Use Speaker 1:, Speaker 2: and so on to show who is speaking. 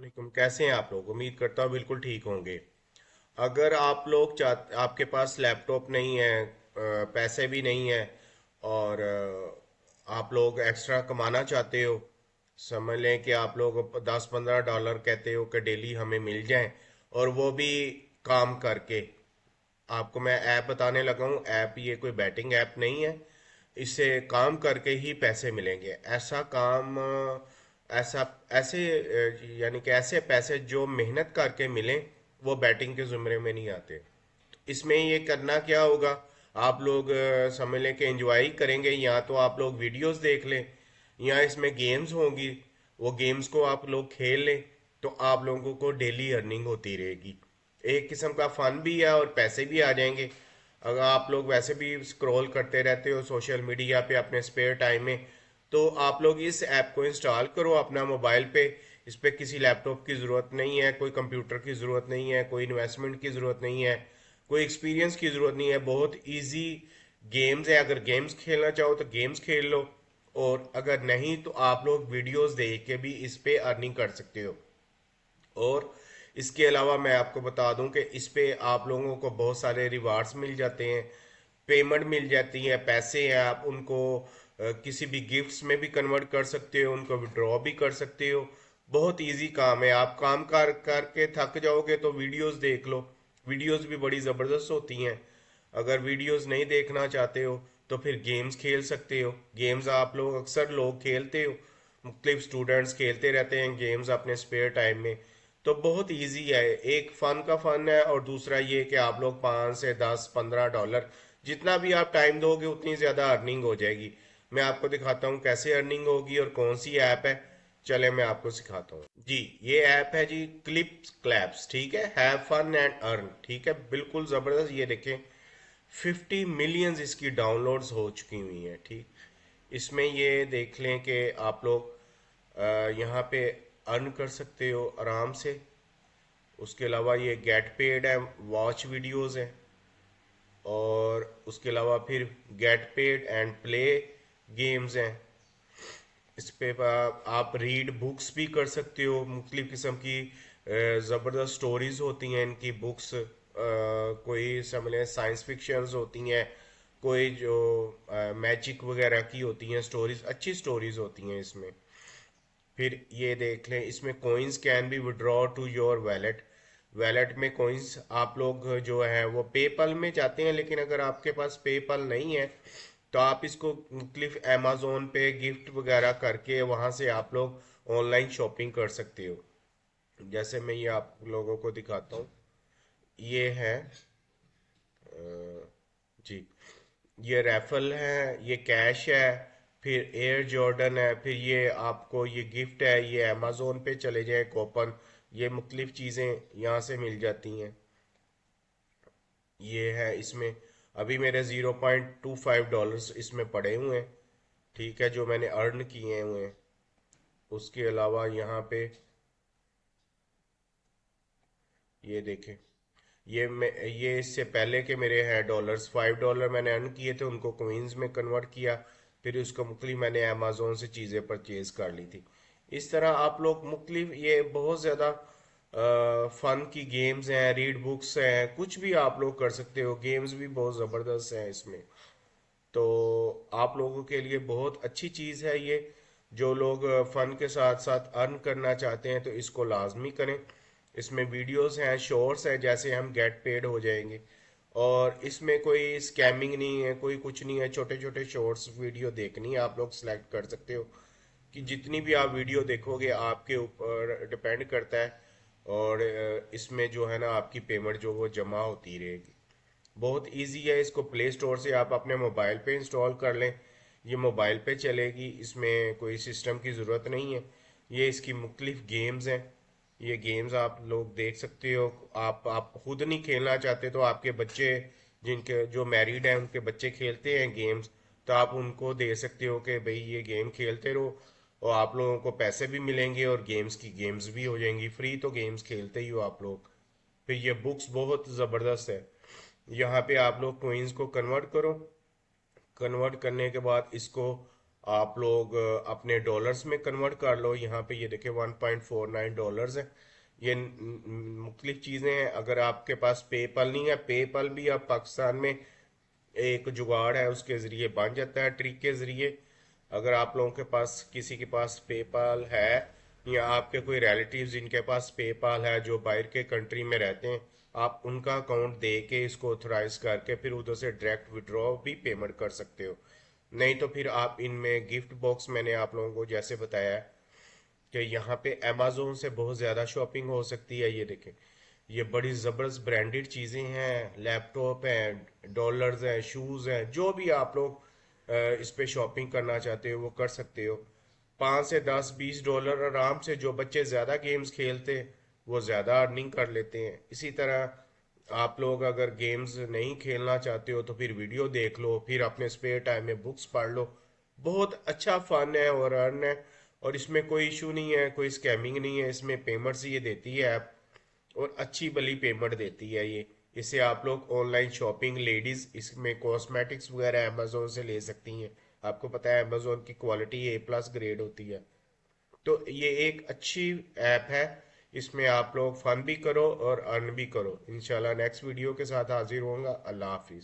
Speaker 1: वालेकुम, कैसे हैं आप लोग? उम्मीद करता हूँ बिल्कुल ठीक होंगे। अगर आप लोग आपके पास लैपटॉप नहीं है, पैसे भी नहीं है, और आप लोग एक्स्ट्रा कमाना चाहते हो, समझ लें कि आप लोग 10-15 डॉलर कहते हो कि डेली हमें मिल जाएं, और वो भी काम करके। आपको मैं ऐप बताने लगा हूँ। ऐप ये कोई बैटिंग ऐप नहीं है। इससे काम करके ही पैसे मिलेंगे। ऐसा काम ऐसा ऐसे यानी कि ऐसे पैसे जो मेहनत करके मिलें, वो बैटिंग के ज़ुमरे में नहीं आते। तो इसमें ये करना क्या होगा? आप लोग समझ लें कि एंजॉय करेंगे, या तो आप लोग वीडियोस देख लें, या इसमें गेम्स होंगी, वो गेम्स को आप लोग खेल लें। तो आप लोगों को डेली अर्निंग होती रहेगी। एक किस्म का फन भी है और पैसे भी आ जाएंगे। अगर आप लोग वैसे भी स्क्रॉल करते रहते हो सोशल मीडिया पे अपने स्पेयर टाइम में, तो आप लोग इस ऐप को इंस्टॉल करो अपना मोबाइल पे। इस पे किसी लैपटॉप की ज़रूरत नहीं है, कोई कंप्यूटर की ज़रूरत नहीं है, कोई इन्वेस्टमेंट की ज़रूरत नहीं है, कोई एक्सपीरियंस की ज़रूरत नहीं है। बहुत इजी गेम्स है। अगर गेम्स खेलना चाहो तो गेम्स खेल लो, और अगर नहीं तो आप लोग वीडियोस देख के भी इस पे अर्निंग कर सकते हो। और इसके अलावा मैं आपको बता दूं कि इस पे आप लोगों को बहुत सारे रिवार्ड्स मिल जाते हैं, पेमेंट मिल जाती है, पैसे हैं। आप उनको किसी भी गिफ्ट्स में भी कन्वर्ट कर सकते हो, उनको विड्रॉ भी कर सकते हो। बहुत इजी काम है। आप काम कर करके थक जाओगे तो वीडियोस देख लो। वीडियोस भी बड़ी ज़बरदस्त होती हैं। अगर वीडियोस नहीं देखना चाहते हो तो फिर गेम्स खेल सकते हो। गेम्स आप लोग अक्सर लोग खेलते हो, मुख्तलिफ स्टूडेंट्स खेलते रहते हैं गेम्स अपने स्पेयर टाइम में। तो बहुत इजी है। एक फन का फन है, और दूसरा ये कि आप लोग 5 से 10-15 डॉलर जितना भी आप टाइम दोगे उतनी ज़्यादा अर्निंग हो जाएगी। मैं आपको दिखाता हूँ कैसे अर्निंग होगी और कौन सी ऐप है। चले मैं आपको सिखाता हूँ जी। ये ऐप है जी, क्लिप्स क्लैप्स, ठीक है। हैव फन एंड अर्न, ठीक है, बिल्कुल ज़बरदस्त। ये देखें, 50 मिलियंस इसकी डाउनलोड्स हो चुकी हुई हैं, ठीक। इसमें ये देख लें कि आप लोग यहाँ पे अर्न कर सकते हो आराम से। उसके अलावा ये गेट पेड है, वॉच वीडियोस हैं। और उसके अलावा फिर get paid and play games हैं। इस पे आप रीड बुक्स भी कर सकते हो। मुख्तलिफ किस्म की ज़बरदस्त स्टोरीज होती हैं इनकी बुक्स। कोई समझ लें साइंस फिक्शंस होती हैं, कोई जो मैजिक वगैरह की होती हैं स्टोरीज, अच्छी स्टोरीज होती हैं इसमें। फिर ये देख लें, इसमें coins can be withdraw to your wallet. Wallet में कोइंस आप लोग जो है वो पेपल में जाते हैं, लेकिन अगर आपके पास पेपल नहीं है तो आप इसको मुख्तलिफ अमेजोन पे गिफ्ट वगैरह करके वहाँ से आप लोग ऑनलाइन शॉपिंग कर सकते हो। जैसे मैं ये आप लोगों को दिखाता हूँ। ये है जी, ये रैफल है, ये कैश है, फिर एयर जॉर्डन है, फिर ये आपको ये गिफ्ट है। ये अमेजोन पे चले जाएं, कूपन, ये मुख्तलिफ चीज़ें यहाँ से मिल जाती हैं। ये है इसमें, अभी मेरे $0.25 इसमें पड़े हुए हैं, ठीक है, जो मैंने अर्न किए हुए हैं। उसके अलावा यहाँ पे ये देखें, ये इससे पहले के मेरे हैं डॉलर्स। $5 मैंने अर्न किए थे, उनको कोइंस में कन्वर्ट किया, फिर उसको मुख्तलिफ मैंने अमेजोन से चीज़ें परचेज कर ली थी। इस तरह आप लोग मुख्तलिफ, ये बहुत ज़्यादा फन की गेम्स हैं, रीड बुक्स हैं, कुछ भी आप लोग कर सकते हो। गेम्स भी बहुत ज़बरदस्त हैं इसमें। तो आप लोगों के लिए बहुत अच्छी चीज़ है ये। जो लोग फ़न के साथ साथ अर्न करना चाहते हैं तो इसको लाजमी करें। इसमें वीडियोस हैं, शॉर्ट्स हैं, जैसे हम गेट पेड हो जाएंगे। और इसमें कोई स्कैमिंग नहीं है, कोई कुछ नहीं है। छोटे छोटे शॉर्ट्स वीडियो देखनी है, आप लोग सेलेक्ट कर सकते हो कि जितनी भी आप वीडियो देखोगे आपके ऊपर डिपेंड करता है। और इसमें जो है ना आपकी पेमेंट जो वो जमा होती रहेगी। बहुत इजी है। इसको प्ले स्टोर से आप अपने मोबाइल पे इंस्टॉल कर लें। ये मोबाइल पे चलेगी, इसमें कोई सिस्टम की ज़रूरत नहीं है। ये इसकी मुख्तलिफ गेम्स हैं। ये गेम्स आप लोग देख सकते हो। आप खुद नहीं खेलना चाहते तो आपके बच्चे, जिनके जो मैरिड हैं उनके बच्चे खेलते हैं गेम्स, तो आप उनको दे सकते हो कि भाई ये गेम खेलते रहो, और आप लोगों को पैसे भी मिलेंगे और गेम्स की गेम्स भी हो जाएंगी फ्री। तो गेम्स खेलते ही हो आप लोग। फिर ये बुक्स बहुत ज़बरदस्त है। यहाँ पे आप लोग कोइंस को कन्वर्ट करो। कन्वर्ट करने के बाद इसको आप लोग अपने डॉलर्स में कन्वर्ट कर लो। यहाँ पे ये देखिए $1.49 है। ये मुख्तलिफ चीज़ें हैं। अगर आपके पास पेपल नहीं है, पेपल भी अब पाकिस्तान में एक जुगाड़ है, उसके ज़रिए बन जाता है, ट्रिक के ज़रिए। अगर आप लोगों के पास, किसी के पास पेपाल है, या आपके कोई रिलेटिव्स जिनके पास पेपाल है जो बाहर के कंट्री में रहते हैं, आप उनका अकाउंट दे के इसको ऑथराइज करके फिर उधर से डायरेक्ट विड्रॉ भी पेमेंट कर सकते हो। नहीं तो फिर आप इनमें गिफ्ट बॉक्स, मैंने आप लोगों को जैसे बताया है कि यहाँ पे अमेजोन से बहुत ज़्यादा शॉपिंग हो सकती है। ये देखें, ये बड़ी ज़बरदस्त ब्रांडेड चीज़ें हैं, लैपटॉप हैं, डॉलर्स हैं, शूज़ हैं, जो भी आप लोग इस पे शॉपिंग करना चाहते हो वो कर सकते हो। $5 से 10 $20 आराम से। जो बच्चे ज़्यादा गेम्स खेलते हैं वो ज़्यादा अर्निंग कर लेते हैं। इसी तरह आप लोग अगर गेम्स नहीं खेलना चाहते हो तो फिर वीडियो देख लो, फिर अपने स्पेयर टाइम में बुक्स पढ़ लो। बहुत अच्छा फन है और अर्न है, और इसमें कोई इशू नहीं है, कोई स्कैमिंग नहीं है। इसमें पेमेंट्स ये देती है ऐप, और अच्छी भली पेमेंट देती है ये। इससे आप लोग ऑनलाइन शॉपिंग, लेडीज इसमें कॉस्मेटिक्स वगैरह अमेजोन से ले सकती हैं। आपको पता है अमेजोन की क्वालिटी A+ ग्रेड होती है। तो ये एक अच्छी ऐप है। इसमें आप लोग फन भी करो और अर्न भी करो। इंशाल्लाह नेक्स्ट वीडियो के साथ हाजिर होऊंगा। अल्लाह हाफिज।